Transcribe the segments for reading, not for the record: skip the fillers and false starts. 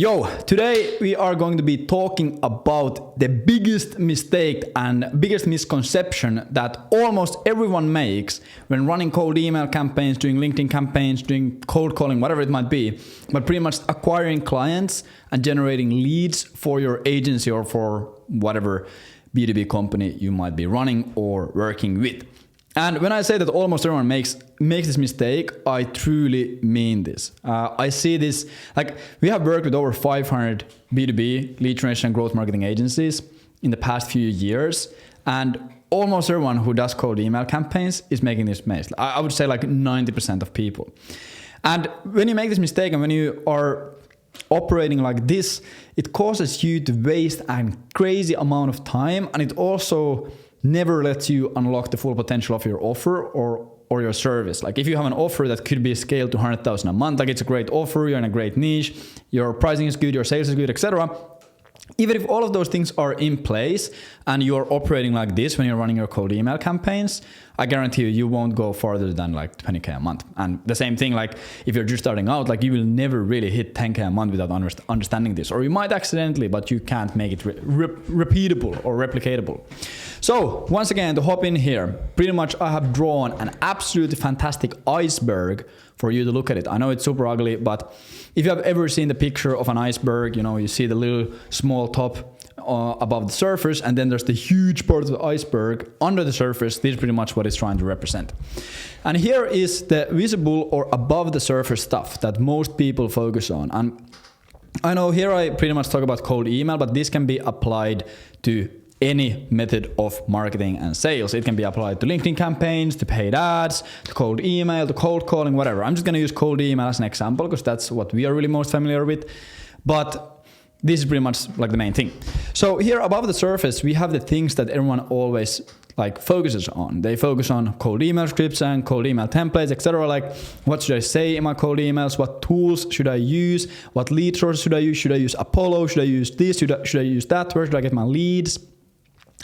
Yo, today we are going to be talking about the biggest mistake and biggest misconception that almost everyone makes when running cold email campaigns, doing LinkedIn campaigns, doing cold calling, whatever it might be, but pretty much acquiring clients and generating leads for your agency or for whatever B2B company you might be running or working with. And when I say that almost everyone makes this mistake, I truly mean this. I see this, like we have worked with over 500 B2B lead generation and growth marketing agencies in the past few years. And almost everyone who does cold email campaigns is making this mistake. I would say like 90% of people. And when you make this mistake and when you are operating like this, it causes you to waste a crazy amount of time, and it also never lets you unlock the full potential of your offer or your service. Like if you have an offer that could be scaled to 100,000 a month, like it's a great offer, you're in a great niche, your pricing is good, your sales is good, etc. Even if all of those things are in place and you're operating like this when you're running your cold email campaigns, I guarantee you won't go farther than like 20K a month. And the same thing, like if you're just starting out, like you will never really hit 10K a month without understanding this, or you might accidentally, but you can't make it repeatable or replicatable. So once again, to hop in here, pretty much I have drawn an absolutely fantastic iceberg for you to look at it. I know it's super ugly, but if you have ever seen the picture of an iceberg, you know, you see the little small top above the surface, and then there's the huge part of the iceberg under the surface. This is pretty much what it's trying to represent. And here is the visible or above the surface stuff that most people focus on. And I know here I pretty much talk about cold email, but this can be applied to any method of marketing and sales. It can be applied to LinkedIn campaigns, to paid ads, to cold email, to cold calling, whatever. I'm just going to use cold email as an example because that's what we are really most familiar with. But this is pretty much like the main thing. So here above the surface, we have the things that everyone always like focuses on. They focus on cold email scripts and cold email templates, etc. Like what should I say in my cold emails? What tools should I use? What lead sources should I use? Should I use Apollo? Should I use this? Should I use that? Where should I get my leads?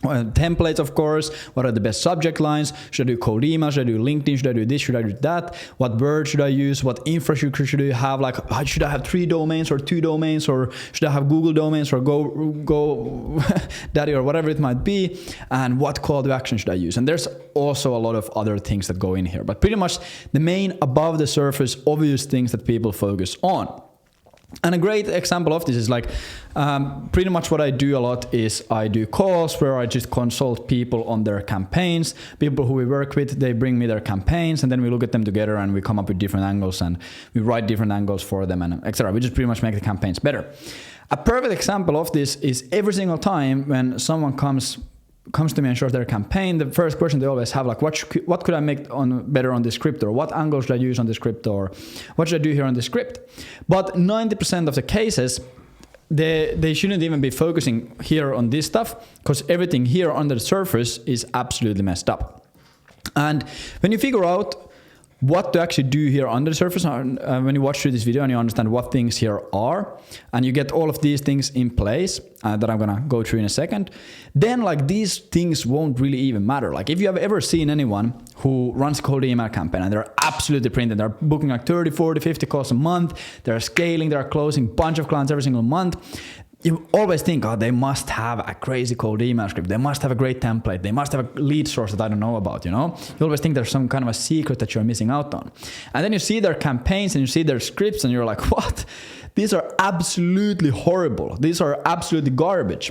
Templates, of course. What are the best subject lines? Should I do cold email? Should I do LinkedIn? Should I do this? Should I do that? What words should I use? What infrastructure should I have? Like, should I have 3 domains or 2 domains, or should I have Google domains or Go Daddy or whatever it might be? And what call to action should I use? And there's also a lot of other things that go in here, but pretty much the main above the surface obvious things that people focus on. And a great example of this is like pretty much what I do a lot is I do calls where I just consult people on their campaigns. People who we work with, they bring me their campaigns, and then we look at them together and we come up with different angles and we write different angles for them and etc. We just pretty much make the campaigns better. A perfect example of this is every single time when someone comes to me and shows their campaign, the first question they always have, like, what could I make better on this script, or what angle should I use on this script, or what should I do here on this script? But 90% of the cases, they shouldn't even be focusing here on this stuff, because everything here under the surface is absolutely messed up. And when you figure out what to actually do here under the surface, when you watch through this video and you understand what things here are, and you get all of these things in place that I'm gonna go through in a second, then like these things won't really even matter. Like if you have ever seen anyone who runs a cold email campaign and they're absolutely printed, they're booking like 30, 40, 50 calls a month, they're scaling, they're closing a bunch of clients every single month, you always think, oh, they must have a crazy cold email script. They must have a great template. They must have a lead source that I don't know about, you know? You always think there's some kind of a secret that you're missing out on. And then you see their campaigns and you see their scripts and you're like, what? These are absolutely horrible. These are absolutely garbage.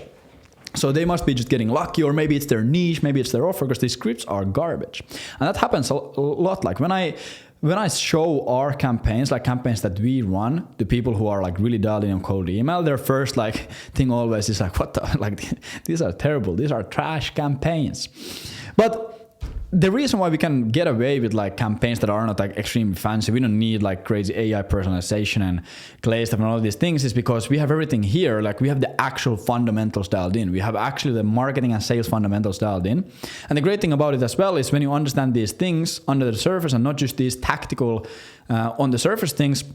So they must be just getting lucky, or maybe it's their niche, maybe it's their offer, because these scripts are garbage. And that happens a lot. Like when I show our campaigns, like campaigns that we run to people who are like really dialed in on cold email, their first like thing always is like, what the, like these are terrible. These are trash campaigns. But the reason why we can get away with like campaigns that are not like extremely fancy, we don't need like crazy AI personalization and glaze stuff and all of these things, is because we have everything here. Like we have the actual fundamentals dialed in. We have actually the marketing and sales fundamentals dialed in. And the great thing about it as well is when you understand these things under the surface and not just these tactical on the surface things,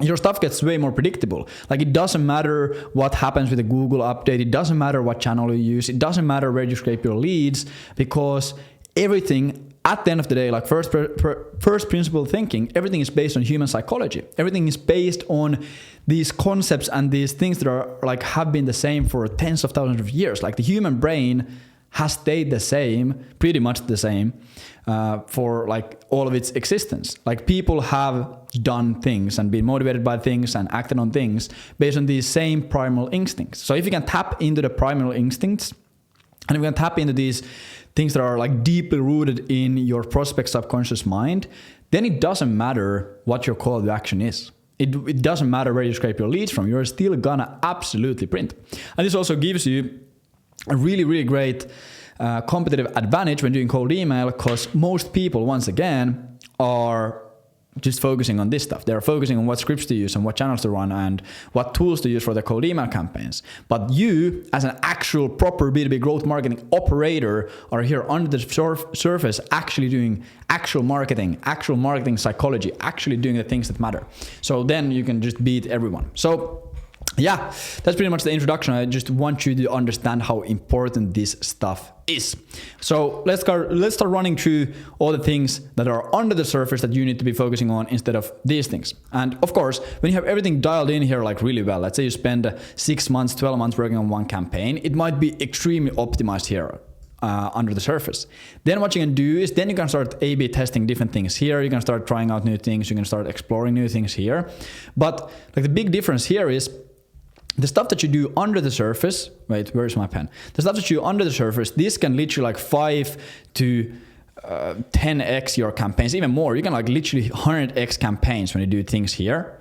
your stuff gets way more predictable. Like it doesn't matter what happens with the Google update. It doesn't matter what channel you use. It doesn't matter where you scrape your leads, because everything at the end of the day, like first principle thinking, everything is based on human psychology. Everything is based on these concepts and these things that are like have been the same for tens of thousands of years. Like the human brain has stayed the same, pretty much the same, for like all of its existence. Like people have done things and been motivated by things and acted on things based on these same primal instincts. So if you can tap into the primal instincts, and if you can tap into these things that are like deeply rooted in your prospect subconscious mind, then it doesn't matter what your call to action is. It doesn't matter where you scrape your leads from. You're still gonna absolutely print. And this also gives you a really, really great competitive advantage when doing cold email, because most people, once again, are just focusing on this stuff. They're focusing on what scripts to use and what channels to run and what tools to use for their cold email campaigns. But you, as an actual proper B2B growth marketing operator, are here under the surface actually doing actual marketing psychology, actually doing the things that matter. So then you can just beat everyone. So yeah, that's pretty much the introduction. I just want you to understand how important this stuff is. So let's start running through all the things that are under the surface that you need to be focusing on instead of these things. And of course, when you have everything dialed in here like really well, let's say you spend 6 months, 12 months working on one campaign, it might be extremely optimized here. Under the surface. Then what you can do is then you can start A/B testing different things here. You can start trying out new things. You can start exploring new things here. But like the big difference here is the stuff that you do under the surface. Wait, where's my pen? The stuff that you do under the surface, this can literally like 5 to 10x your campaigns, even more. You can like literally 100x campaigns when you do things here.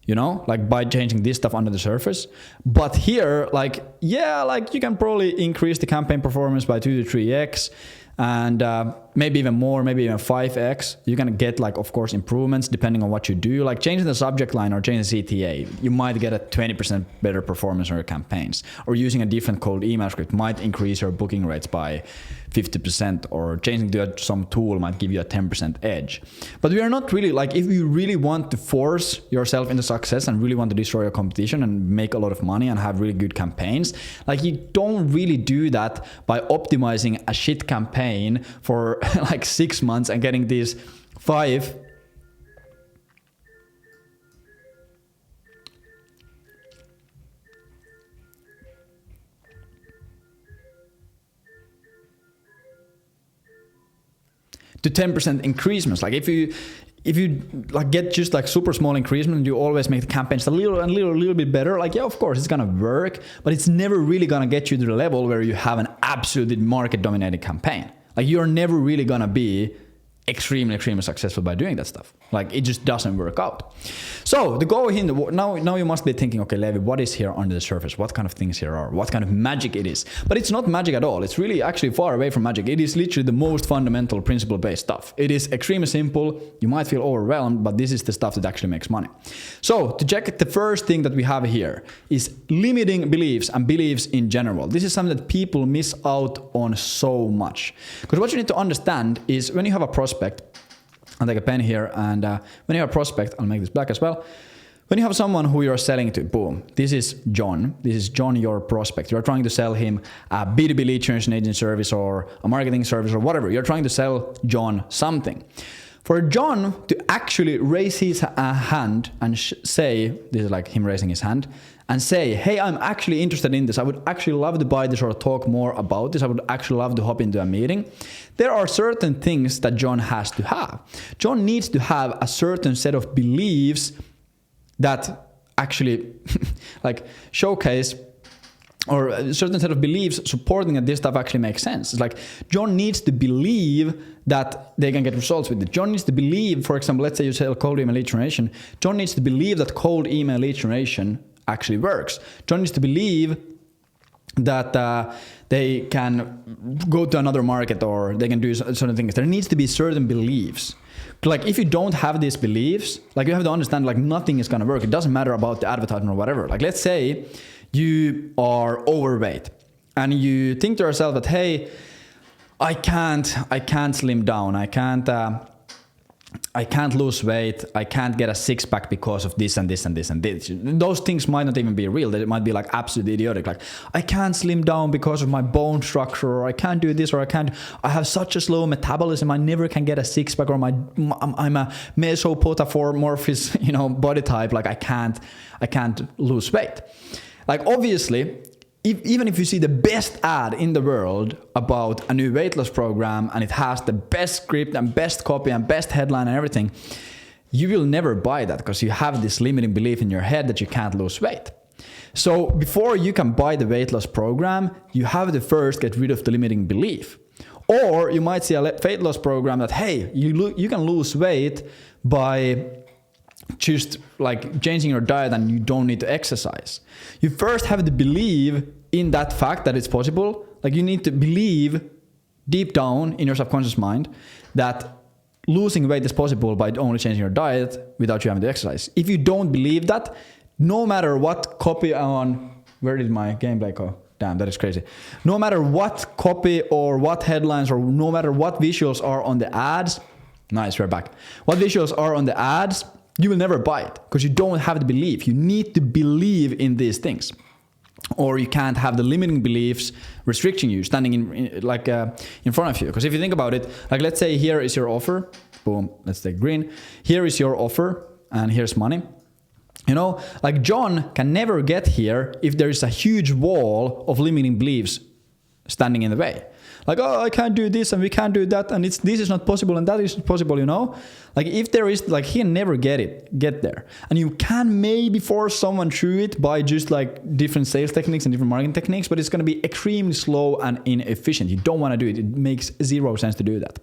You know, like by changing this stuff under the surface. But here, like, yeah, like you can probably increase the campaign performance by 2 to 3x and maybe even more, maybe even 5x. You can get like, of course, improvements depending on what you do. Like changing the subject line or changing the CTA, you might get a 20% better performance on your campaigns. Or using a different cold email script might increase your booking rates by 50%, or changing to some tool might give you a 10% edge. But we are not really like, if you really want to force yourself into success and really want to destroy your competition and make a lot of money and have really good campaigns, like you don't really do that by optimizing a shit campaign for like 6 months and getting these 5 to 10% increasements. Like if you like get just like super small increasement and you always make the campaigns a little bit better, like yeah, of course it's gonna work, but it's never really gonna get you to the level where you have an absolutely market dominated campaign. Like you're never really gonna be extremely successful by doing that stuff. Like it just doesn't work out. So the goal here, now you must be thinking, okay, Leevi, what is here under the surface? What kind of things here are? What kind of magic it is? But it's not magic at all. It's really actually far away from magic. It is literally the most fundamental principle-based stuff. It is extremely simple. You might feel overwhelmed, but this is the stuff that actually makes money. So to check it, the first thing that we have here is limiting beliefs and beliefs in general. This is something that people miss out on so much. Because what you need to understand is when you have a prospect, I'll take a pen here, and when you have a prospect, I'll make this black as well. When you have someone who you're selling to, boom, this is John, your prospect. You're trying to sell him a B2B lead generation agent service or a marketing service or whatever. You're trying to sell John something. For John to actually raise his hand and say, this is like him raising his hand, and say, hey, I'm actually interested in this. I would actually love to buy this or talk more about this. I would actually love to hop into a meeting. There are certain things that John has to have. John needs to have a certain set of beliefs that actually like showcase, or a certain set of beliefs supporting that this stuff actually makes sense. It's like John needs to believe that they can get results with it. John needs to believe, for example, let's say you sell cold email lead generation. John needs to believe that cold email lead generation actually works. John needs to believe that they can go to another market or they can do certain things. There needs to be certain beliefs. Like if you don't have these beliefs, like you have to understand like nothing is going to work. It doesn't matter about the advertisement or whatever. Like let's say you are overweight and you think to yourself that, hey, I can't slim down. I can't I can't lose weight, I can't get a six-pack because of this and this and this and this. Those things might not even be real. They might be like absolutely idiotic. Like, I can't slim down because of my bone structure, or I can't do this, or I have such a slow metabolism, I never can get a six-pack, or I'm a mesopotamorphous, body type, like I can't lose weight. Like, obviously, even if you see the best ad in the world about a new weight loss program and it has the best script and best copy and best headline and everything, you will never buy that because you have this limiting belief in your head that you can't lose weight. So before you can buy the weight loss program, you have to first get rid of the limiting belief. Or you might see a weight loss program that, hey, you can lose weight by just like changing your diet and you don't need to exercise. You first have to believe in that fact that it's possible. Like, you need to believe deep down in your subconscious mind that losing weight is possible by only changing your diet without you having to exercise. If you don't believe that, no matter what copy on, where did my gameplay go? Damn, that is crazy. No matter what copy or what headlines or no matter what visuals are on the ads, nice, we're back. What visuals are on the ads, you will never buy it because you don't have the belief. You need to believe in these things, or you can't have the limiting beliefs restricting you, standing in front of you. Because if you think about it, like, let's say here is your offer. Boom, let's take green. Here is your offer and here's money. Like, John can never get here if there is a huge wall of limiting beliefs standing in the way. Like, oh, I can't do this and we can't do that and this is not possible and that is possible, Like, if there is, like, he can never get there. And you can maybe force someone through it by just like different sales techniques and different marketing techniques, but it's going to be extremely slow and inefficient. You don't want to do it. It makes zero sense to do that.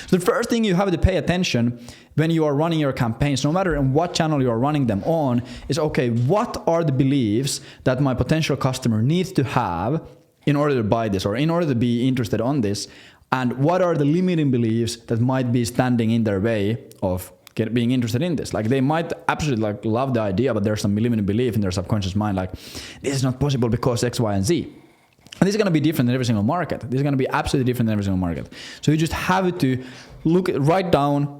So the first thing you have to pay attention when you are running your campaigns, no matter in what channel you are running them on, is, okay, what are the beliefs that my potential customer needs to have in order to buy this or in order to be interested on this, and what are the limiting beliefs that might be standing in their way of being interested in this. Like, they might absolutely like love the idea, but there's some limiting belief in their subconscious mind, like, this is not possible because X, Y, and Z. And this is going to be different in every single market. This is going to be absolutely different in every single market. So you just have to write down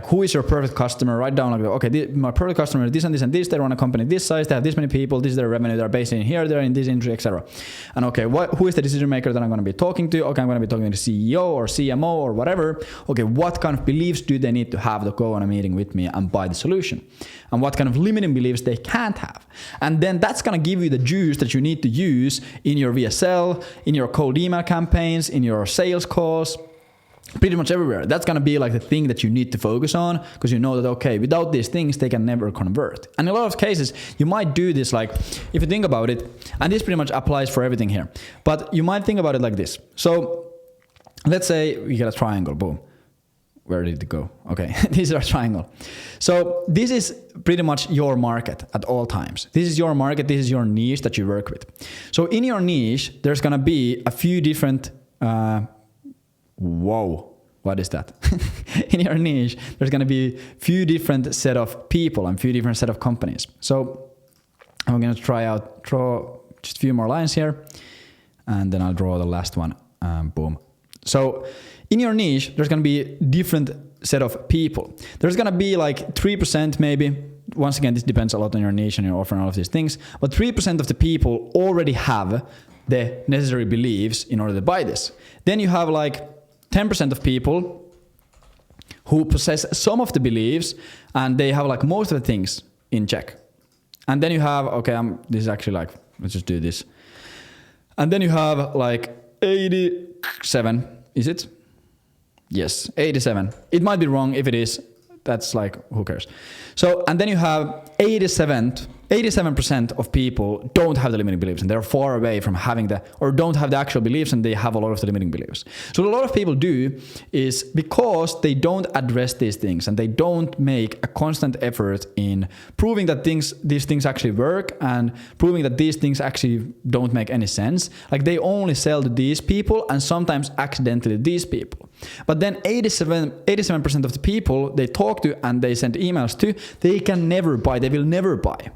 who is your perfect customer. Write down, like, okay, my perfect customer is this and this and this. They run a company this size. They have this many people. This is their revenue. They're based in here. They're in this industry, etc. And okay, who is the decision maker that I'm going to be talking to? Okay, I'm going to be talking to the CEO or CMO or whatever. Okay, what kind of beliefs do they need to have to go on a meeting with me and buy the solution? And what kind of limiting beliefs they can't have? And then that's going to give you the juice that you need to use in your VSL, in your cold email campaigns, in your sales calls, pretty much everywhere. That's going to be like the thing that you need to focus on, because you know that, okay, without these things, they can never convert. And in a lot of cases, you might do this, like, if you think about it, and this pretty much applies for everything here, but you might think about it like this. So let's say we get a triangle, boom. Where did it go? Okay, this is our triangle. So this is pretty much your market at all times. This is your market, this is your niche that you work with. So in your niche, there's going to be a few different whoa, what is that? In your niche, there's going to be few different set of people and few different set of companies. So I'm going to draw just a few more lines here, and then I'll draw the last one. Boom. So in your niche, there's going to be different set of people. There's going to be like 3% maybe. Once again, this depends a lot on your niche and your offer and all of these things. But 3% of the people already have the necessary beliefs in order to buy this. Then you have like 10% of people who possess some of the beliefs and they have like most of the things in check. And then you have, okay, this is actually like, let's just do this. And then you have like 87, is it? Yes, 87. It might be wrong. If it is, that's like, who cares? So, and then you have 87% of people don't have the limiting beliefs and they're far away from having or don't have the actual beliefs, and they have a lot of the limiting beliefs. So what a lot of people do is, because they don't address these things and they don't make a constant effort in proving that these things actually work and proving that these things actually don't make any sense, like they only sell to these people and sometimes accidentally these people. But then 87% of the people they talk to and they send emails to, they can never buy, they will never buy.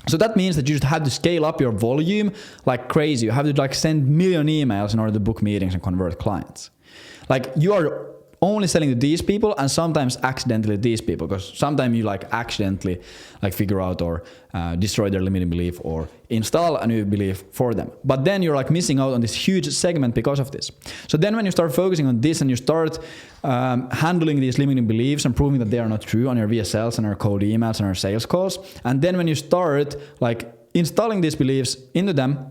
So that means that you just have to scale up your volume like crazy. You have to like send million emails in order to book meetings and convert clients. Like, you are only selling to these people and sometimes accidentally these people, because sometimes you like accidentally like figure out or destroy their limiting belief or install a new belief for them. But then you're like missing out on this huge segment because of this. So then when you start focusing on this and you start handling these limiting beliefs and proving that they are not true on your VSLs and your cold emails and your sales calls, and then when you start like installing these beliefs into them,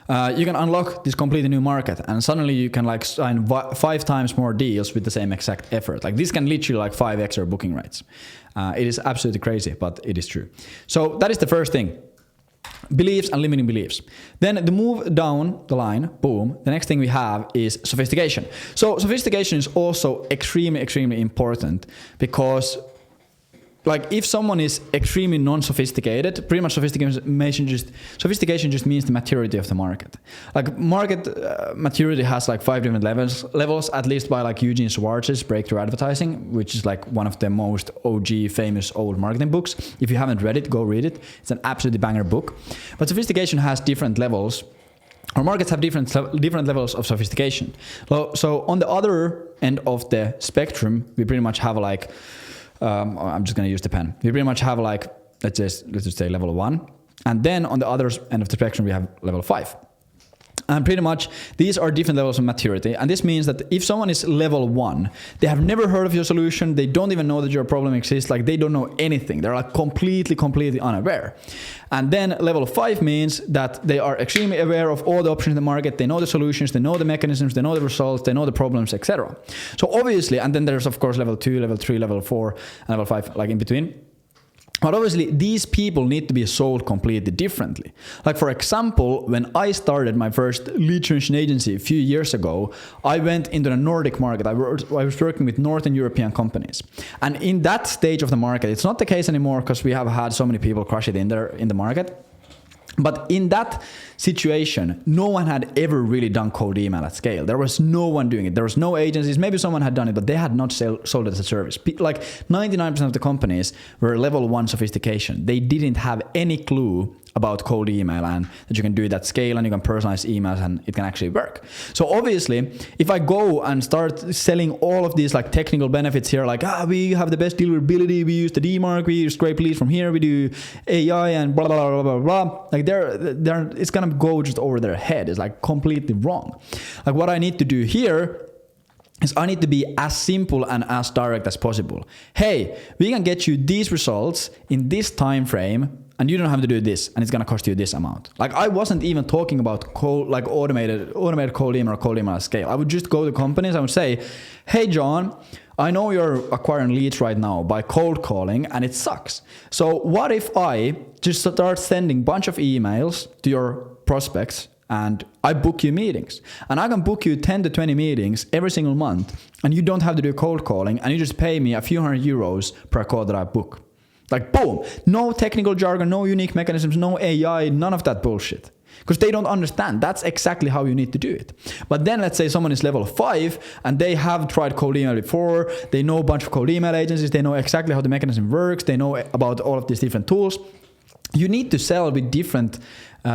you can unlock this completely new market, and suddenly you can like sign 5 times more deals with the same exact effort. Like this can literally like 5x your booking rates. It is absolutely crazy, but it is true. So that is the first thing. Beliefs and limiting beliefs. Then the move down the line, boom, the next thing we have is sophistication. So sophistication is also extremely important, because like if someone is extremely non-sophisticated, pretty much sophistication just means the maturity of the market. Like market maturity has like 5 different levels, at least by like Eugene Schwartz's Breakthrough Advertising, which is like one of the most OG famous old marketing books. If you haven't read it, go read it. It's an absolutely banger book. But sophistication has different levels. Our markets have different levels of sophistication. So on the other end of the spectrum, we pretty much have like I'm just going to use the pen. We pretty much have like, let's just say level 1. And then on the other end of the spectrum, we have level 5. And pretty much these are different levels of maturity. And this means that if someone is level 1, they have never heard of your solution. They don't even know that your problem exists. Like they don't know anything. They're like completely unaware. And then level 5 means that they are extremely aware of all the options in the market. They know the solutions, they know the mechanisms, they know the results, they know the problems, etc. So obviously, and then there's of course level 2, level 3, level 4, and level 5, like in between. But obviously, these people need to be sold completely differently. Like for example, when I started my first lead generation agency a few years ago, I went into the Nordic market. I was working with Northern European companies. And in that stage of the market, it's not the case anymore because we have had so many people crush it in the market. But in that situation, no one had ever really done cold email at scale. There was no one doing it. There was no agencies. Maybe someone had done it, but they had not sold it as a service. Like 99% of the companies were level 1 sophistication. They didn't have any clue about cold email and that you can do it at scale and you can personalize emails and it can actually work. So obviously, if I go and start selling all of these like technical benefits here, like we have the best deliverability, we use the DMARC, we scrape leads from here, we do AI and blah blah blah blah blah. Like it's gonna go just over their head. It's like completely wrong. Like what I need to do here is I need to be as simple and as direct as possible. Hey, we can get you these results in this time frame, and you don't have to do this, and it's gonna cost you this amount. Like I wasn't even talking about automated cold email or cold email at scale. I would just go to companies. I would say, hey John, I know you're acquiring leads right now by cold calling and it sucks. So what if I just start sending a bunch of emails to your prospects and I book you meetings, and I can book you 10 to 20 meetings every single month, and you don't have to do cold calling, and you just pay me a few €100 per call that I book. Like boom, no technical jargon, no unique mechanisms, no AI, none of that bullshit. Because they don't understand. That's exactly how you need to do it. But then let's say someone is level 5 and they have tried cold email before, they know a bunch of cold email agencies, they know exactly how the mechanism works, they know about all of these different tools. You need to sell with different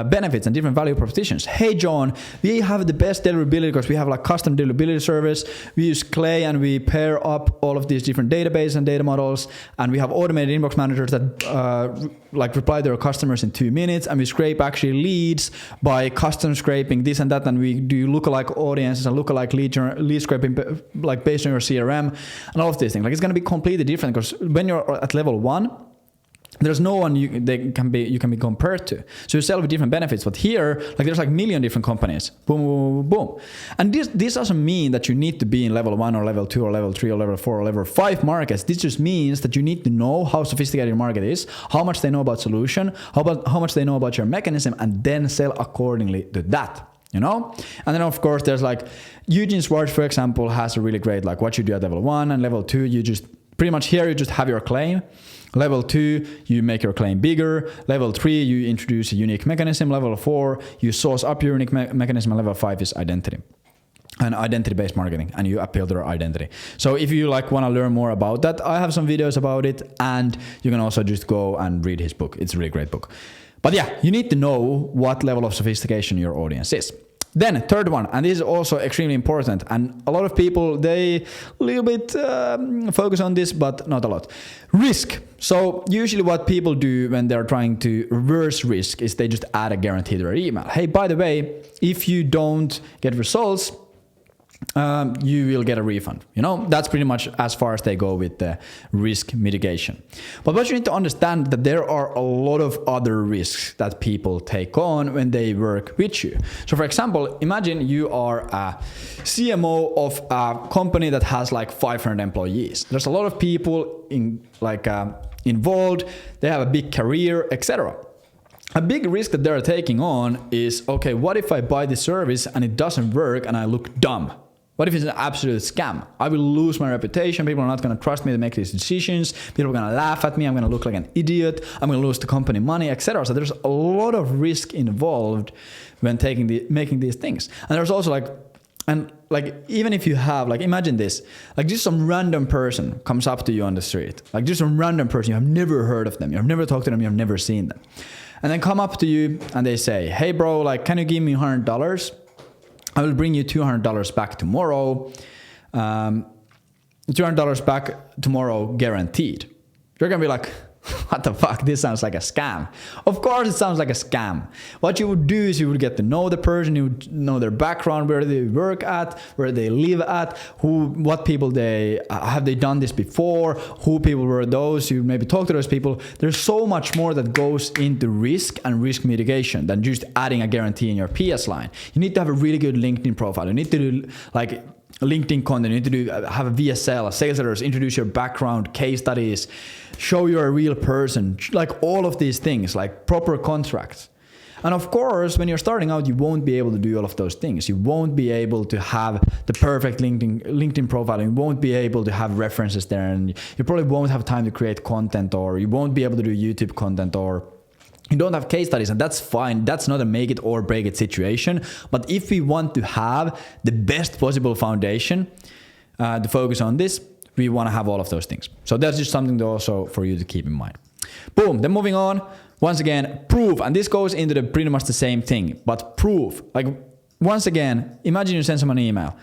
benefits and different value propositions. Hey John, we have the best deliverability because we have like custom deliverability service. We use Clay and we pair up all of these different databases and data models, and we have automated inbox managers that like reply to our customers in 2 minutes, and we scrape actually leads by custom scraping this and that, and we do lookalike audiences and lookalike lead scraping like based on your CRM and all of these things. Like it's going to be completely different because when you're at level 1, there's no one you can be compared to. So you sell with different benefits. But here, like there's like a million different companies. Boom, boom, boom, boom. And this doesn't mean that you need to be in level 1 or level 2 or level 3 or level 4 or level 5 markets. This just means that you need to know how sophisticated your market is, how much they know about solution, how much they know about your mechanism, and then sell accordingly to that. You know? And then of course there's like Eugene Schwartz, for example, has a really great like what you do at level 1 and level 2. You just pretty much here you just have your claim. Level 2, you make your claim bigger. Level 3, you introduce a unique mechanism. Level 4, you source up your unique mechanism. And level 5 is identity and identity-based marketing, and you appeal to their identity. So if you like want to learn more about that, I have some videos about it, and you can also just go and read his book. It's a really great book. But yeah, you need to know what level of sophistication your audience is. Then third one, and this is also extremely important, and a lot of people, they a little bit focus on this, but not a lot. Risk. So usually what people do when they're trying to reverse risk is they just add a guarantee to their email. Hey, by the way, if you don't get results, you will get a refund. That's pretty much as far as they go with the risk mitigation. But what you need to understand that there are a lot of other risks that people take on when they work with you. So for example, imagine you are a CMO of a company that has like 500 employees. There's a lot of people involved. They have a big career, etc. A big risk that they're taking on is, okay, what if I buy this service and it doesn't work and I look dumb? What if it's an absolute scam? I will lose my reputation. People are not going to trust me to make these decisions. People are going to laugh at me. I'm going to look like an idiot. I'm going to lose the company money, etc. So there's a lot of risk involved when making these things. And there's also even if you have, imagine this, just some random person comes up to you on the street, just some random person, you have never heard of them, you have never talked to them, you have never seen them. And then come up to you and they say, hey bro, can you give me $100? I will bring you $200 back tomorrow. $200 back tomorrow guaranteed. You're going to be like, what the fuck? This sounds like a scam. Of course it sounds like a scam. What you would do is you would get to know the person, you would know their background, where they work at, where they live at, what people have they done this before, who people were those, you maybe talk to those people. There's so much more that goes into risk and risk mitigation than just adding a guarantee in your PS line. You need to have a really good LinkedIn profile. You need to do LinkedIn content, you need to have a VSL, sales letters, introduce your background, case studies, show you're a real person, all of these things, proper contracts. And of course, when you're starting out, you won't be able to do all of those things. You won't be able to have the perfect LinkedIn profile. You won't be able to have references there, and you probably won't have time to create content, or you won't be able to do YouTube content, or you don't have case studies, and that's fine. That's not a make it or break it situation. But if we want to have the best possible foundation to focus on this, we want to have all of those things. So that's just something to also for you to keep in mind. Boom. Then moving on, once again, proof. And this goes into pretty much the same thing, but proof. Once again, imagine you send someone an email.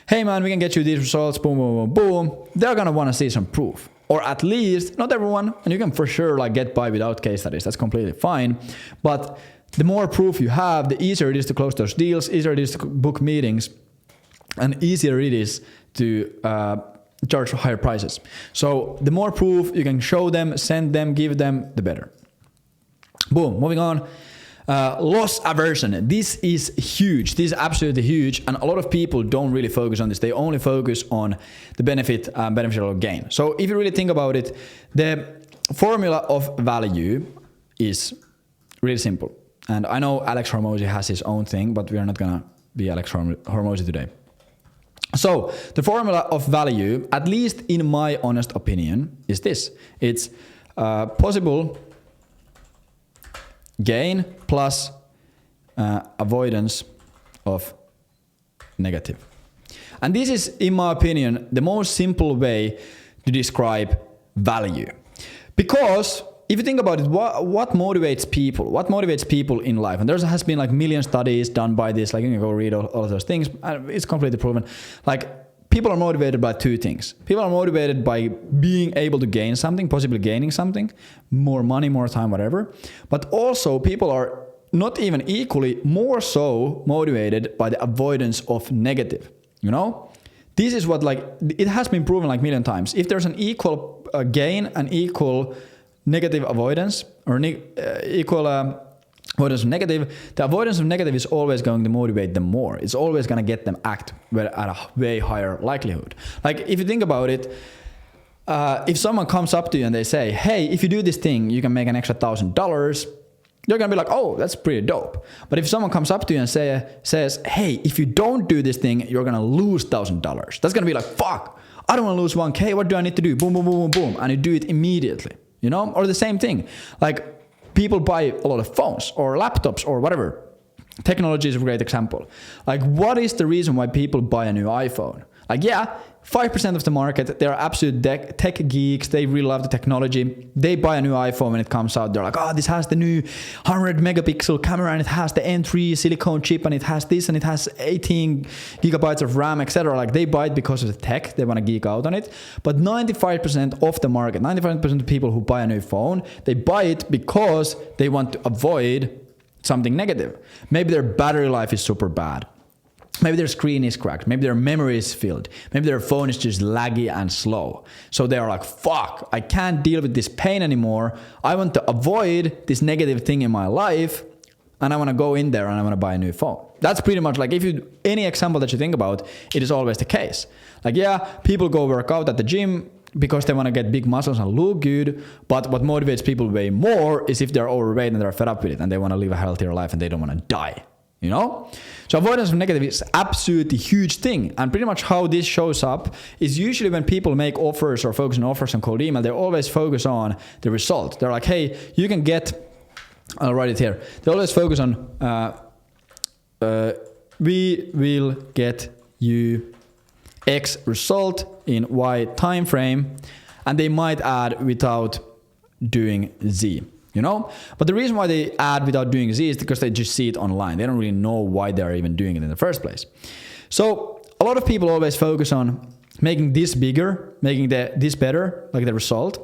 Hey man, we can get you these results, boom, boom, boom, boom. They're going to want to see some proof. Or at least, not everyone, and you can for sure get by without case studies. That's completely fine. But the more proof you have, the easier it is to close those deals, easier it is to book meetings, and easier it is to charge higher prices. So the more proof you can show them, send them, give them, the better. Boom, moving on. Loss aversion. This is huge. This is absolutely huge. And a lot of people don't really focus on this. They only focus on the beneficial gain. So if you really think about it, the formula of value is really simple. And I know Alex Hormozy has his own thing, but we are not going to be Alex Hormozy today. So the formula of value, at least in my honest opinion, is this. It's possible gain plus avoidance of negative. And this is, in my opinion, the most simple way to describe value. Because if you think about it, what motivates people? What motivates people in life? And there has been million studies done by this, you can go read all of those things. It's completely proven. People are motivated by two things. People are motivated by being able to gain something, possibly gaining something, more money, more time, whatever. But also people are not even equally more so motivated by the avoidance of negative. This is what it has been proven a million times. If there's an equal gain and equal negative avoidance, or equal avoidance of negative, the avoidance of negative is always going to motivate them more. It's always going to get them act at a way higher likelihood. If you think about it, if someone comes up to you and they say, hey, if you do this thing, you can make an extra $1,000, you're going to be like, oh, that's pretty dope. But if someone comes up to you and says, hey, if you don't do this thing, you're going to lose $1,000. That's going to be like, fuck, I don't want to lose 1K. What do I need to do? Boom, boom, boom, boom, boom. And you do it immediately, Or the same thing. People buy a lot of phones or laptops or whatever. Technology is a great example. What is the reason why people buy a new iPhone? Like, yeah, 5% of the market, they're absolute tech geeks. They really love the technology. They buy a new iPhone when it comes out. They're like, oh, this has the new 100 megapixel camera and it has the N3 silicone chip and it has this and it has 18 gigabytes of RAM, etc. Like, they buy it because of the tech. They want to geek out on it. But 95% of the market, 95% of people who buy a new phone, they buy it because they want to avoid something negative. Maybe their battery life is super bad. Maybe their screen is cracked. Maybe their memory is filled. Maybe their phone is just laggy and slow. So they are like, fuck, I can't deal with this pain anymore. I want to avoid this negative thing in my life. And I want to go in there and I want to buy a new phone. That's pretty much like, any example that you think about, it is always the case. Like, yeah, people go work out at the gym because they want to get big muscles and look good. But what motivates people way more is if they're overweight and they're fed up with it and they want to live a healthier life and they don't want to die. You know? So avoidance of negative is absolutely huge thing. And pretty much how this shows up is usually when people make offers or focus on offers on cold email, they always focus on the result. They're like, hey, you can get, I'll write it here. They always focus on, we will get you X result in Y time frame. And they might add without doing Z. You know? But the reason why they add without doing Z is because they just see it online. They don't really know why they're even doing it in the first place. So a lot of people always focus on making this bigger, making this better, like the result,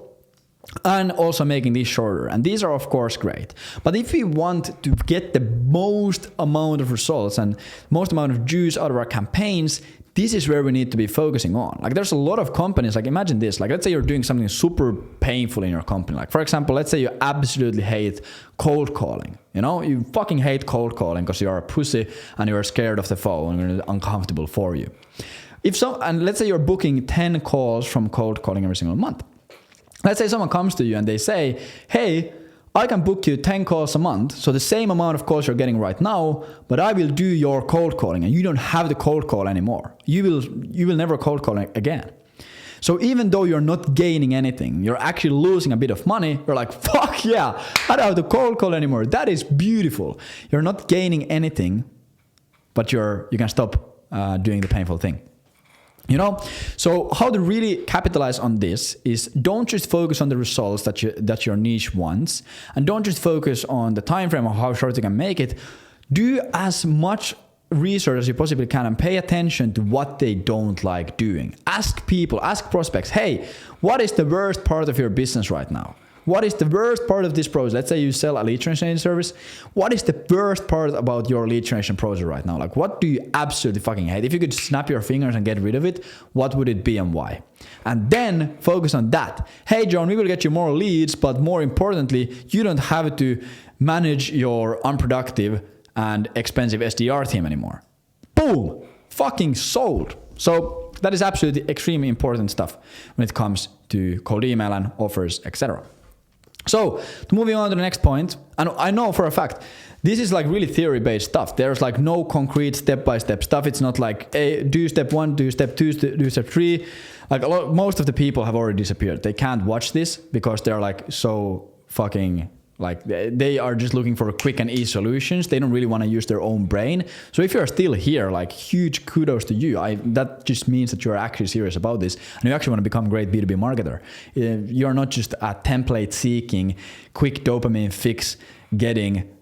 and also making this shorter. And these are of course great. But if we want to get the most amount of results and most amount of juice out of our campaigns, this is where we need to be focusing on. Like, there's a lot of companies, like imagine this, like let's say you're doing something super painful in your company. Like, for example, let's say you absolutely hate cold calling. You know, you fucking hate cold calling because you're a pussy and you're scared of the phone and it's uncomfortable for you. And let's say you're booking 10 calls from cold calling every single month. Let's say someone comes to you and they say, hey, I can book you 10 calls a month, so the same amount of calls you're getting right now, but I will do your cold calling and you don't have the cold call anymore. You will never cold call again. So even though you're not gaining anything, you're actually losing a bit of money, you're like, fuck yeah, I don't have the cold call anymore. That is beautiful. You're not gaining anything, but you can stop doing the painful thing. You know, so how to really capitalize on this is don't just focus on the results that your niche wants, and don't just focus on the time frame or how short you can make it. Do as much research as you possibly can and pay attention to what they don't like doing. Ask people, ask prospects, hey, what is the worst part of your business right now? What is the worst part of this process? Let's say you sell a lead generation service. What is the worst part about your lead generation process right now? Like, what do you absolutely fucking hate? If you could snap your fingers and get rid of it, what would it be and why? And then focus on that. Hey, John, we will get you more leads, but more importantly, you don't have to manage your unproductive and expensive SDR team anymore. Boom! Fucking sold. So that is absolutely extremely important stuff when it comes to cold email and offers, etc. So, moving on to the next point, and I know for a fact, this is like really theory-based stuff. There's like no concrete step-by-step stuff. It's not like, hey, do step 1, do step 2, do step 3. Like most of the people have already disappeared. They can't watch this because they're like so fucking, like they are just looking for quick and easy solutions. They don't really want to use their own brain. So if you're still here, like huge kudos to you. That just means that you're actually serious about this and you actually want to become a great B2B marketer. You're not just a template seeking, quick dopamine fix getting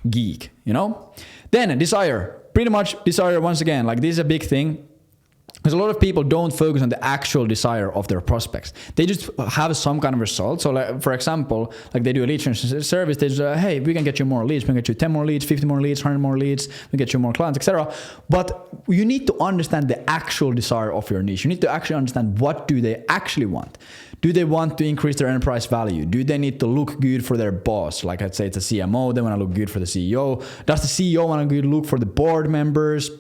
geek, you know? Then desire. Pretty much desire once again, like this is a big thing. Because a lot of people don't focus on the actual desire of their prospects. They just have some kind of result. So like, for example, like they do a lead generation service. They just, hey, we can get you more leads. We can get you 10 more leads, 50 more leads, 100 more leads. We get you more clients, etc. But you need to understand the actual desire of your niche. You need to actually understand what do they actually want. Do they want to increase their enterprise value? Do they need to look good for their boss? Like I'd say it's a CMO. They want to look good for the CEO. Does the CEO want to look for the board members?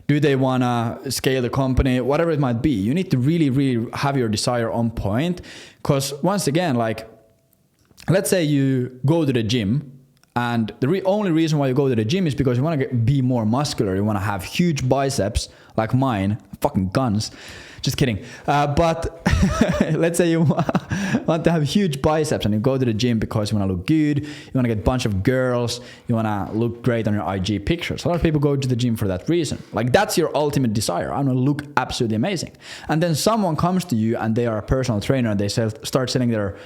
Do they want to scale the company? Whatever it might be. You need to really, really have your desire on point. Because once again, like, let's say you go to the gym and the only reason why you go to the gym is because you want to be more muscular. You want to have huge biceps like mine, fucking guns. Just kidding. But let's say you want to have huge biceps and you go to the gym because you want to look good, you want to get a bunch of girls, you want to look great on your IG pictures. A lot of people go to the gym for that reason. Like that's your ultimate desire. I want to look absolutely amazing. And then someone comes to you and they are a personal trainer and they start selling their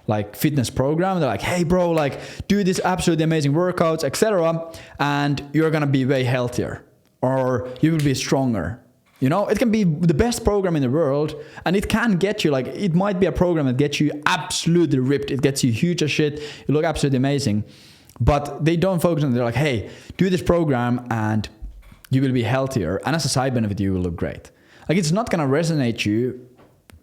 like fitness program. They're like, hey bro, like do these absolutely amazing workouts, etc. And you're going to be way healthier or you will be stronger. You know, it can be the best program in the world and it can get you, like, it might be a program that gets you absolutely ripped. It gets you huge as shit. You look absolutely amazing. But they don't focus on it. They're like, hey, do this program and you will be healthier. And as a side benefit, you will look great. Like, it's not going to resonate you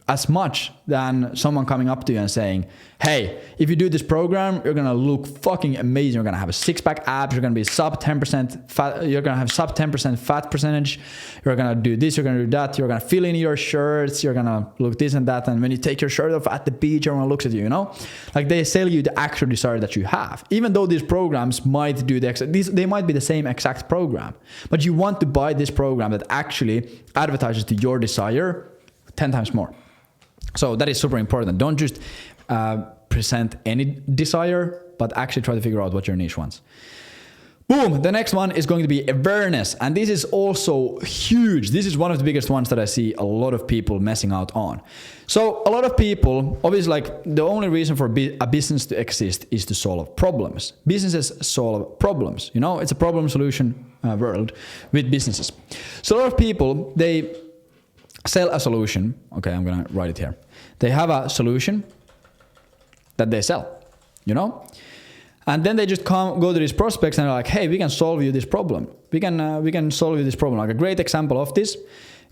as much than someone coming up to you and saying, hey, if you do this program, you're going to look fucking amazing. You're going to have a six-pack abs. You're going to be sub 10% fat. You're going to have sub 10% fat percentage. You're going to do this. You're going to do that. You're going to fill in your shirts. You're going to look this and that. And when you take your shirt off at the beach, everyone looks at you, you know? Like, they sell you the actual desire that you have. Even though these programs might do they might be the same exact program. But you want to buy this program that actually advertises to your desire 10 times more. So that is super important. Don't just present any desire, but actually try to figure out what your niche wants. Boom. The next one is going to be awareness. And this is also huge. This is one of the biggest ones that I see a lot of people messing out on. So a lot of people, obviously, like, the only reason for a business to exist is to solve problems. Businesses solve problems. You know, it's a problem solution world with businesses. So a lot of people, they sell a solution. Okay, I'm going to write it here. They have a solution that they sell, you know? And then they just go to these prospects and they're like, hey, we can solve you this problem. We can solve you this problem. Like, a great example of this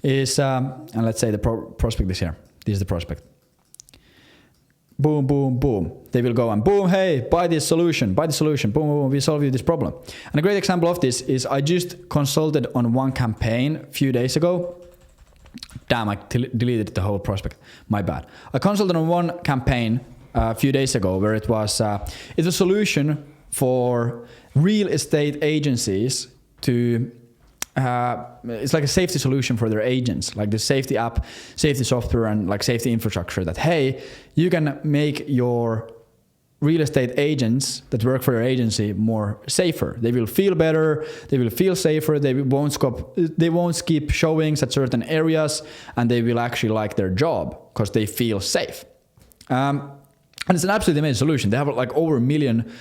is, and let's say the prospect is here. This is the prospect. Boom, boom, boom. They will go and boom, hey, buy this solution. Boom, boom, boom, we solve you this problem. And a great example of this is I just consulted on one campaign a few days ago. Damn, I deleted the whole prospect. My bad. I consulted on one campaign a few days ago where it's a solution for real estate agencies to, it's like a safety solution for their agents, like the safety app, safety software, and like safety infrastructure that, hey, you can make your real estate agents that work for your agency more safer. They will feel better. They will feel safer. They won't skip showings at certain areas, and they will actually like their job because they feel safe. And it's an absolutely amazing solution. They have like over 1 million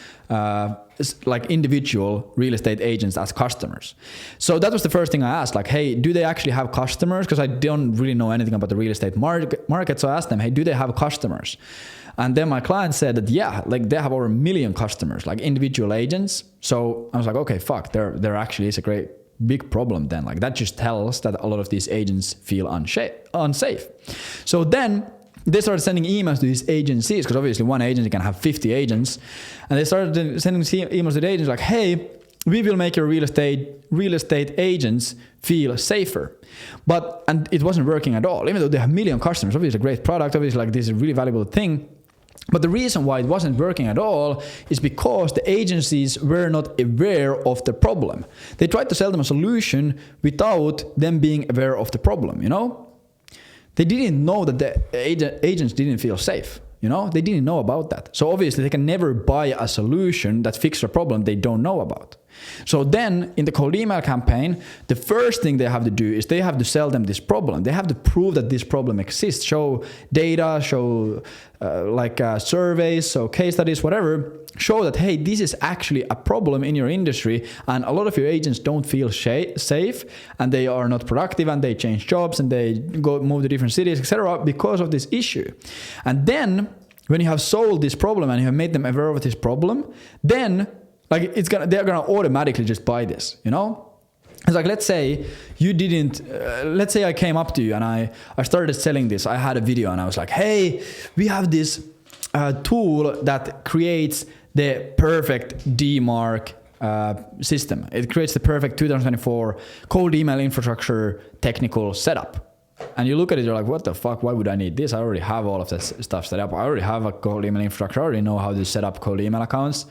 like individual real estate agents as customers. So that was the first thing I asked, like, hey, do they actually have customers? Because I don't really know anything about the real estate market. So I asked them, hey, do they have customers? And then my client said that, yeah, like they have over 1 million customers, like individual agents. So I was like, okay, fuck, there actually is a great big problem then. Like, that just tells that a lot of these agents feel unsafe. So then they started sending emails to these agencies, because obviously one agency can have 50 agents. And they started sending emails to the agents like, hey, we will make your real estate agents feel safer. And it wasn't working at all. Even though they have 1 million customers, obviously a great product, obviously like this is a really valuable thing. But the reason why it wasn't working at all is because the agencies were not aware of the problem. They tried to sell them a solution without them being aware of the problem, you know? They didn't know that the agents didn't feel safe, you know? They didn't know about that. So obviously they can never buy a solution that fixes a problem they don't know about. So then in the cold email campaign, the first thing they have to do is they have to sell them this problem. They have to prove that this problem exists, show data, show surveys, so case studies, whatever, show that, hey, this is actually a problem in your industry and a lot of your agents don't feel safe and they are not productive and they change jobs and they move to different cities, etc. because of this issue. And then when you have solved this problem and you have made them aware of this problem, then like they're gonna automatically just buy this, you know? It's like, let's say you didn't, let's say I came up to you and I started selling this. I had a video and I was like, hey, we have this tool that creates the perfect DMARC system. It creates the perfect 2024 cold email infrastructure technical setup. And you look at it, you're like, what the fuck? Why would I need this? I already have all of that stuff set up. I already have a cold email infrastructure. I already know how to set up cold email accounts.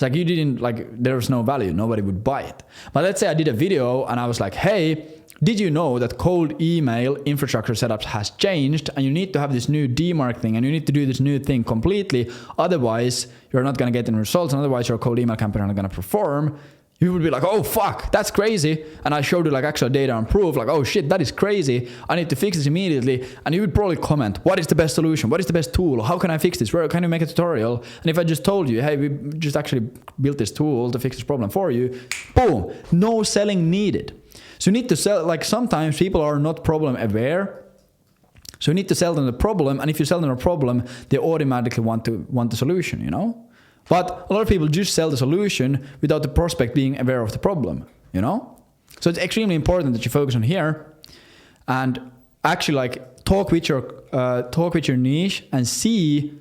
It's like you didn't, like, there's no value, nobody would buy it. But let's say I did a video and I was like, hey, did you know that cold email infrastructure setups has changed and you need to have this new demarketing and you need to do this new thing completely, otherwise you're not going to get any results and otherwise your cold email campaign are not going to perform. You would be like, oh fuck, that's crazy. And I showed you like actual data and proof, like, oh shit, that is crazy. I need to fix this immediately. And you would probably comment, what is the best solution? What is the best tool? How can I fix this? Where can you make a tutorial? And if I just told you, hey, we just actually built this tool to fix this problem for you, boom, no selling needed. So you need to sell, like sometimes people are not problem aware. So you need to sell them the problem. And if you sell them a problem, they automatically want the solution, you know? But a lot of people just sell the solution without the prospect being aware of the problem, you know? So it's extremely important that you focus on here and actually like talk with your niche and see,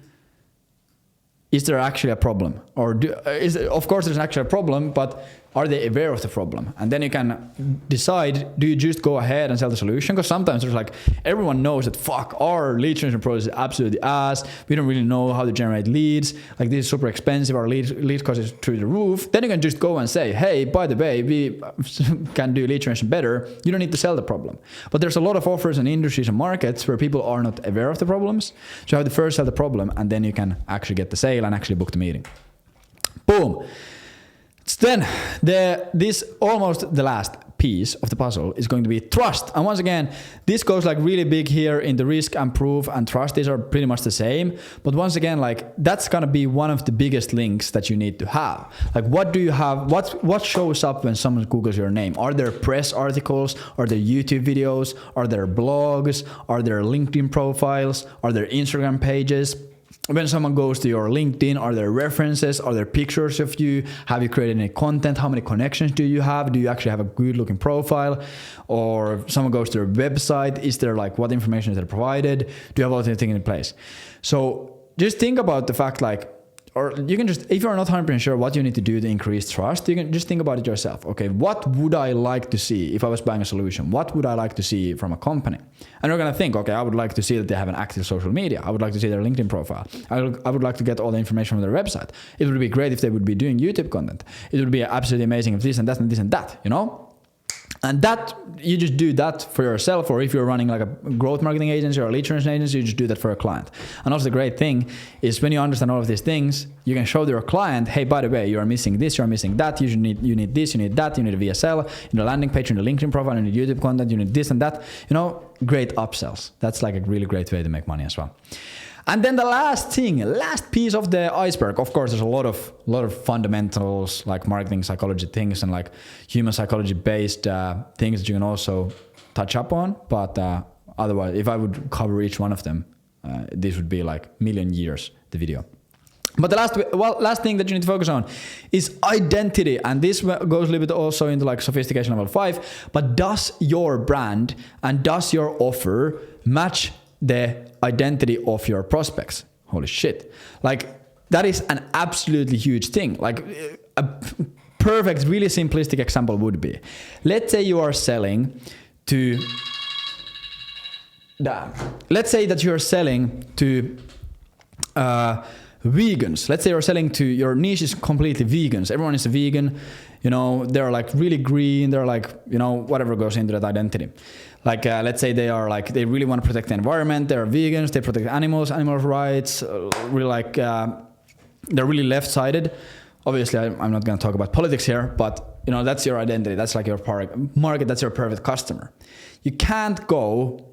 is there actually a problem? Or of course there's actually a problem, but are they aware of the problem? And then you can decide, do you just go ahead and sell the solution? Because sometimes there's like, everyone knows that fuck, our lead generation process is absolutely ass. We don't really know how to generate leads. Like this is super expensive. Our lead cost is through the roof. Then you can just go and say, hey, by the way, we can do lead generation better. You don't need to sell the problem. But there's a lot of offers and industries and markets where people are not aware of the problems. So you have to first sell the problem and then you can actually get the sale and actually book the meeting. Boom. Then this almost the last piece of the puzzle is going to be trust. And once again, this goes like really big here in the risk and proof and trust. These are pretty much the same. But once again, like that's going to be one of the biggest links that you need to have. Like what do you have? What shows up when someone Googles your name? Are there press articles? Are there YouTube videos? Are there blogs? Are there LinkedIn profiles? Are there Instagram pages? When someone goes to your LinkedIn, are there references? Are there pictures of you? Have you created any content? How many connections do you have? Do you actually have a good looking profile? Or someone goes to your website, is there like, what information is there provided? Do you have all these things in place? So just think about the fact like, or you can just, if you're not 100% sure what you need to do to increase trust, you can just think about it yourself. Okay, what would I like to see if I was buying a solution? What would I like to see from a company? And you're going to think, okay, I would like to see that they have an active social media. I would like to see their LinkedIn profile. I would like to get all the information from their website. It would be great if they would be doing YouTube content. It would be absolutely amazing if this and that and this and that, you know? And that, you just do that for yourself, or if you're running like a growth marketing agency or a lead generation agency, you just do that for a client. And also the great thing is when you understand all of these things, you can show to your client, hey, by the way, you are missing this, you are missing that, you need this, you need that, you need a VSL, you need a landing page, you need a LinkedIn profile, you need YouTube content, you need this and that, you know, great upsells. That's like a really great way to make money as well. And then the last piece of the iceberg, of course, there's a lot of fundamentals like marketing psychology things and like human psychology based things that you can also touch up on. But otherwise, if I would cover each one of them, this would be like million years, the video. But the last thing that you need to focus on is identity. And this goes a little bit also into like sophistication level 5. But does your brand and does your offer match the identity of your prospects? Holy shit. Like that is an absolutely huge thing. Like a perfect, really simplistic example would be, let's say you are selling to, let's say that you're selling to vegans. Let's say you're selling to, your niche is completely vegans. Everyone is a vegan, you know, they're like really green. They're like, you know, whatever goes into that identity. Like, let's say they are like, they really want to protect the environment. They're vegans. They protect animal rights. Really like, they're really left-sided. Obviously, I'm not going to talk about politics here, but you know, that's your identity. That's like your market. That's your perfect customer. You can't go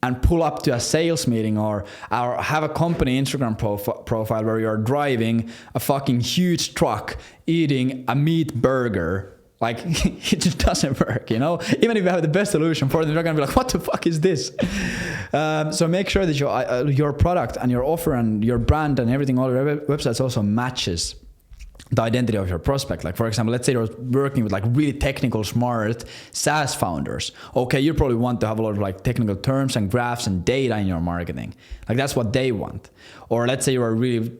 and pull up to a sales meeting or have a company Instagram profile where you're driving a fucking huge truck eating a meat burger. Like, it just doesn't work, you know? Even if you have the best solution for them, they're going to be like, what the fuck is this? So make sure that your product and your offer and your brand and everything, all your websites also matches the identity of your prospect. Like, for example, let's say you're working with like really technical, smart SaaS founders. Okay, you probably want to have a lot of like technical terms and graphs and data in your marketing. Like that's what they want. Or let's say you are really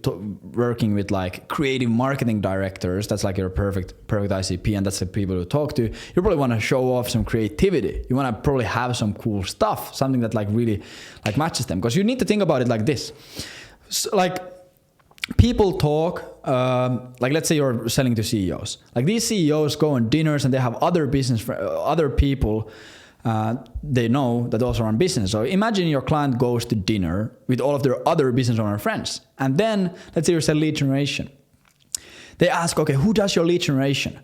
working with like creative marketing directors. That's like your perfect ICP, and that's the people you talk to. You probably want to show off some creativity. You want to probably have some cool stuff, something that like really like matches them. Because you need to think about it like this. So, like, people talk, like let's say you're selling to CEOs. Like these CEOs go on dinners and they have other other people they know that also run business. So imagine your client goes to dinner with all of their other business owner friends. And then let's say you sell lead generation. They ask, okay, who does your lead generation?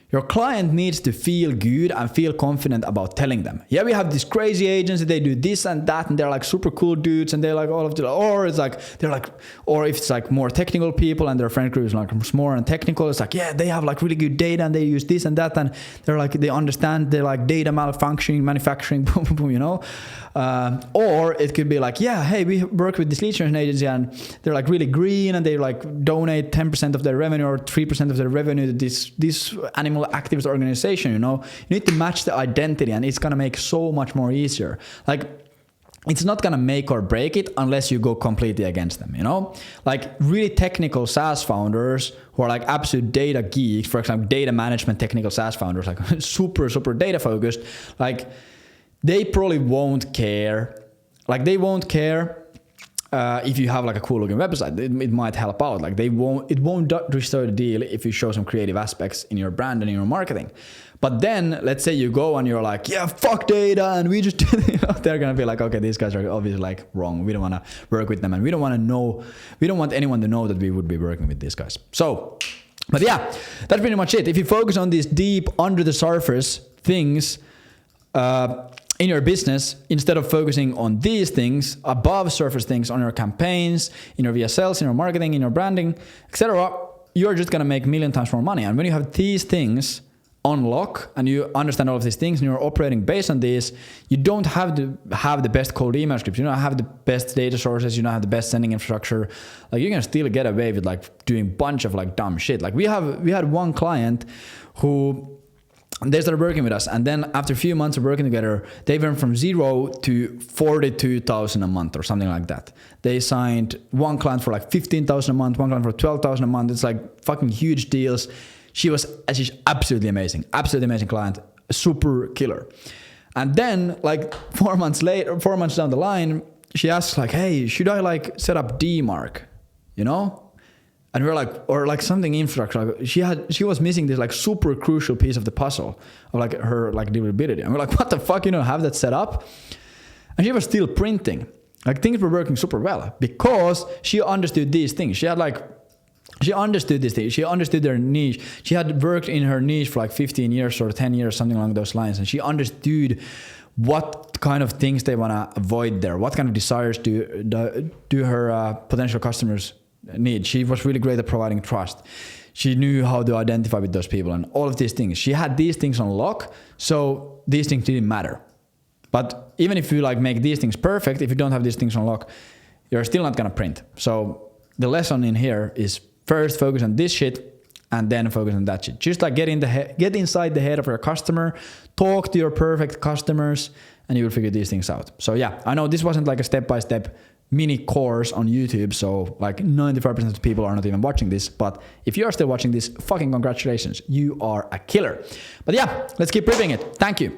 Your client needs to feel good and feel confident about telling them. Yeah, we have this crazy agency, they do this and that, and they're like super cool dudes, and they're like all of the, or it's like, they're like, or if it's like more technical people and their friend group is like more and technical, it's like, yeah, they have like really good data and they use this and that, and they're like, they understand they're like data malfunctioning, manufacturing, boom, boom, boom, you know? Or it could be like, yeah, hey, we work with this lead generation agency and they're like really green and they like donate 10% of their revenue or 3% of their revenue to this animal activist organization, you know? You need to match the identity and it's gonna make so much more easier. Like, it's not gonna make or break it unless you go completely against them, you know? Like really technical SaaS founders who are like absolute data geeks, for example, data management technical SaaS founders, like super data focused, like they probably won't care. Like they won't care if you have like a cool looking website. It might help out. Like it won't destroy the deal if you show some creative aspects in your brand and in your marketing. But then let's say you go and you're like, yeah, fuck data, and we just, you know, they're gonna be like, okay, these guys are obviously like wrong. We don't want to work with them, and we don't want anyone to know that we would be working with these guys. So, but yeah, that's pretty much it. If you focus on these deep under the surface things in your business, instead of focusing on these things, above surface things, on your campaigns, in your VSLs, in your marketing, in your branding, etc., you're just gonna make a million times more money. And when you have these things on lock and you understand all of these things and you're operating based on these, you don't have to have the best cold email scripts, you don't have the best data sources, you don't have the best sending infrastructure. Like you can still get away with like doing a bunch of like dumb shit. Like we had one client who, they started working with us, and then after a few months of working together, they went from 0 to 42,000 a month or something like that. They signed one client for like 15,000 a month, one client for 12,000 a month. It's like fucking huge deals. She's absolutely amazing client, super killer. And then like 4 months down the line, she asks like, hey, should I like set up DMARC, you know? And we're like, or like something infrastructure. Like she was missing this like super crucial piece of the puzzle of like her like deliverability. And we're like, what the fuck, you don't have that set up? And she was still printing. Like things were working super well because she understood these things. She understood these things. She understood their niche. She had worked in her niche for like 15 years or 10 years, something along those lines. And she understood what kind of things they want to avoid there, what kind of desires do her potential customers need. She was really great at providing trust. She knew how to identify with those people and all of these things. She had these things on lock, so these things didn't matter. But even if you like make these things perfect, if you don't have these things on lock, you're still not gonna print. So the lesson in here is first focus on this shit and then focus on that shit. Just like get inside the head of your customer, talk to your perfect customers, and you will figure these things out. So yeah, I know this wasn't like a step-by-step mini course on YouTube, so like 95% of the people are not even watching this, but if you are still watching this, fucking congratulations, you are a killer. But yeah, let's keep ripping it. Thank you.